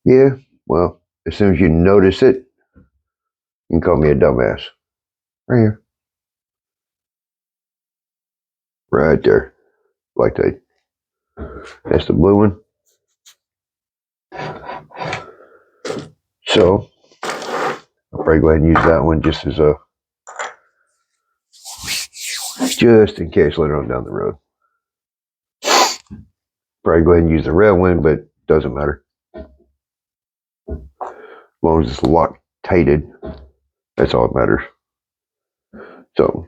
Yeah, well, as soon as you notice it, you can call me a dumbass. Right here. Right there. Like that. That's the blue one. So, I'll probably go ahead and use that one just as a, just in case later on down the road. Probably go ahead and use the red one, but doesn't matter. As long as it's locked tighted, that's all that matters. So,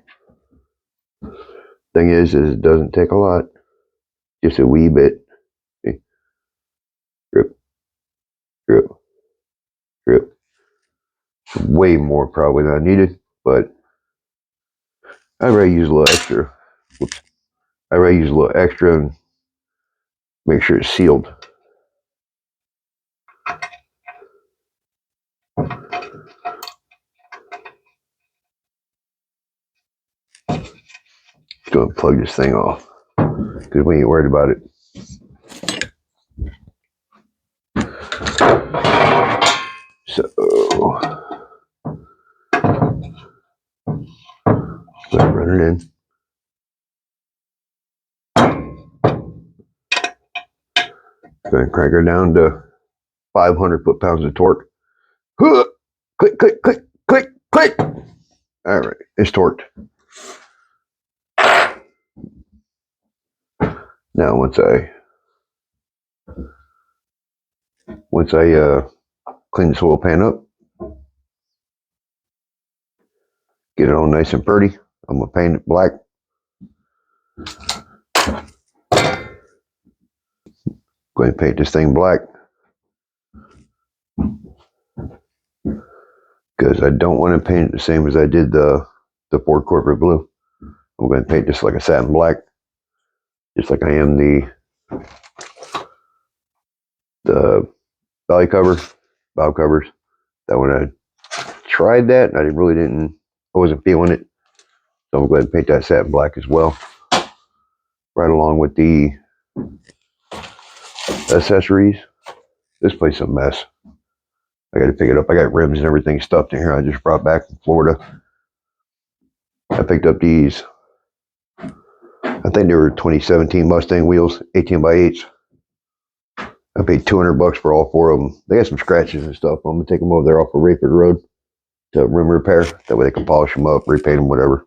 thing is it doesn't take a lot, just a wee bit. See? Drip, drip, drip. Way more probably than I needed, but I'd rather use a little extra. Whoops. I'd rather use a little extra and make sure it's sealed. Just gonna plug this thing off because we ain't worried about it. So, let's run it in. Go ahead and crank her down to 500 foot-pounds of torque. Click, click, click, click, click. All right, it's torqued. Now, once I clean this oil pan up, get it all nice and pretty, I'm gonna paint it black. Go ahead and paint this thing black because I don't want to paint it the same as I did the Ford Corporate Blue. I'm going to paint this like a satin black, just like I am the valve covers. That when I tried that, I wasn't feeling it. So I'm going to paint that satin black as well, right along with the accessories. This place is a mess. I got to pick it up. I got rims and everything stuffed in here. I just brought back from Florida. I picked up these. I think they were 2017 Mustang wheels, 18x8s. I paid $200 for all four of them. They got some scratches and stuff. I'm gonna take them over there off of Rayford Road to rim repair. That way they can polish them up, repaint them, whatever.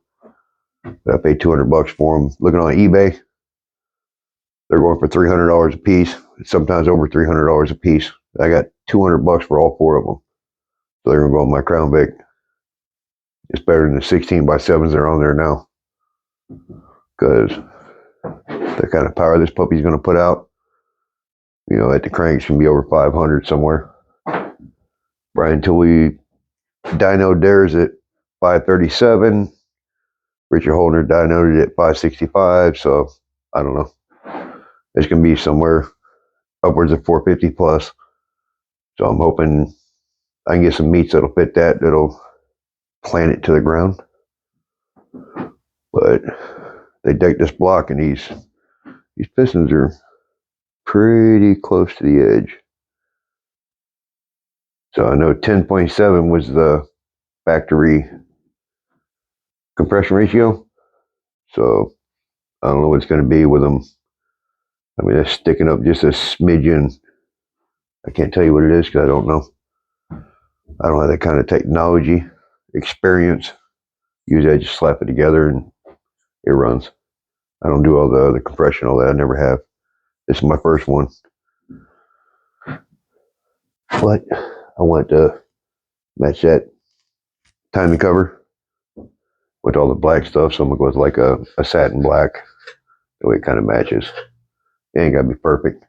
But I paid $200 for them. Looking on eBay, they're going for $300 a piece. Sometimes over $300 a piece. I got $200 for all four of them. So they're gonna go on my Crown Vic. It's better than the 16x7s that are on there now, because the kind of power this puppy's gonna put out, you know, at the crank should be over 500 somewhere. Right until we dynoed theirs at 537. Richard Holder dynoed it at 565. So I don't know. It's gonna be somewhere upwards of 450 plus. So I'm hoping I can get some meats that'll fit that'll plant it to the ground. But they decked this block, and these pistons are pretty close to the edge. So I know 10.7 was the factory compression ratio. So I don't know what it's going to be with them. I mean, they're sticking up just a smidgen. I can't tell you what it is because I don't know. I don't have that kind of technology experience. Usually I just slap it together and it runs. I don't do all the other compression, all that. I never have. This is my first one. But I want to match that timing cover with all the black stuff. So I'm going to go with like a satin black. The way it kind of matches. It ain't got to be perfect.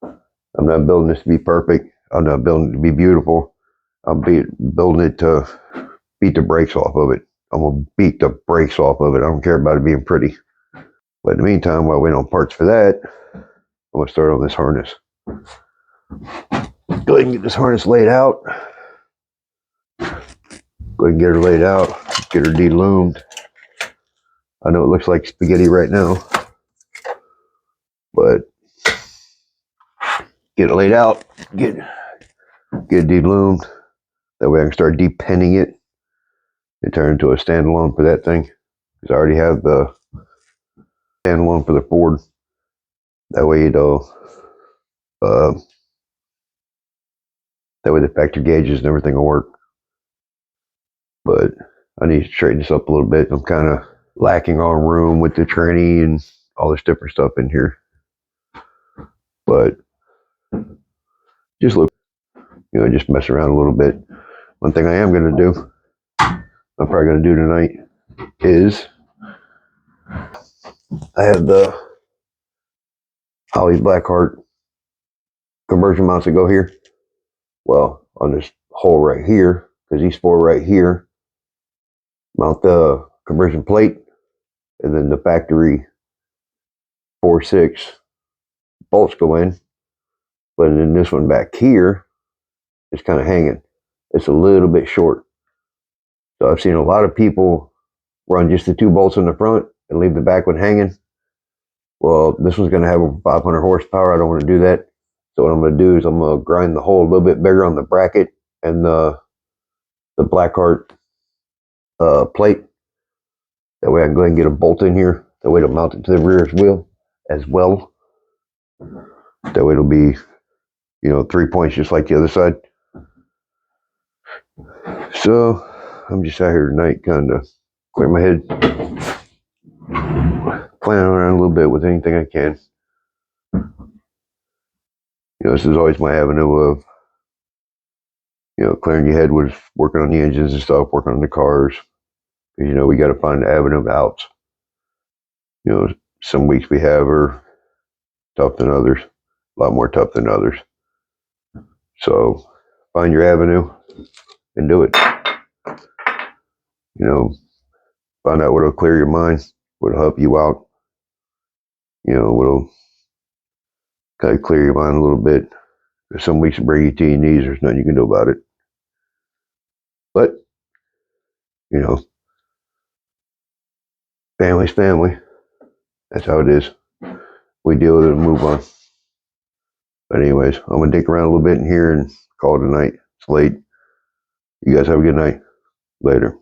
I'm not building this to be perfect. I'm not building it to be beautiful. I'm building it to beat the brakes off of it. I'm going to beat the brakes off of it. I don't care about it being pretty. But in the meantime, while I wait on parts for that, I'm going to start on this harness. Go ahead and get this harness laid out. Go ahead and get her laid out. Get her de-loomed. I know it looks like spaghetti right now, but get it laid out. Get get it de-loomed. That way I can start depenning it and turn it into a standalone for that thing. Because I already have the standalone for the Ford. That way uh, that way the factory gauges and everything will work. But I need to straighten this up a little bit. I'm kind of lacking on room with the tranny and all this different stuff in here. But just look, just mess around a little bit. One thing I am going to do, I'm probably going to do tonight, is I have the Holley Blackheart conversion mounts that go here. Well, on this hole right here, because these four right here mount the conversion plate, and then the factory 4/6 bolts go in. But then this one back here is kind of hanging. It's a little bit short. So I've seen a lot of people run just the two bolts in the front and leave the back one hanging. Well, this one's going to have 500 horsepower. I don't want to do that. So what I'm going to do is I'm going to grind the hole a little bit bigger on the bracket and the Blackheart plate. That way I can go ahead and get a bolt in here. That way it'll mount it to the rear wheel as well. That way it'll be, 3 points just like the other side. So I'm just out here tonight kind of clear my head, playing around a little bit with anything I can. This is always my avenue of, clearing your head with working on the engines and stuff, working on the cars. Because, we got to find the avenue of outs. Some weeks we have are tough than others, a lot more tough than others. So find your avenue and do it. Find out what'll clear your mind, what'll help you out, what'll kind of clear your mind a little bit. If some weeks bring you to your knees, there's nothing you can do about it. But, family's family. That's how it is. We deal with it and move on. But anyways, I'm going to dig around a little bit in here and call it a night. It's late. You guys have a good night. Later.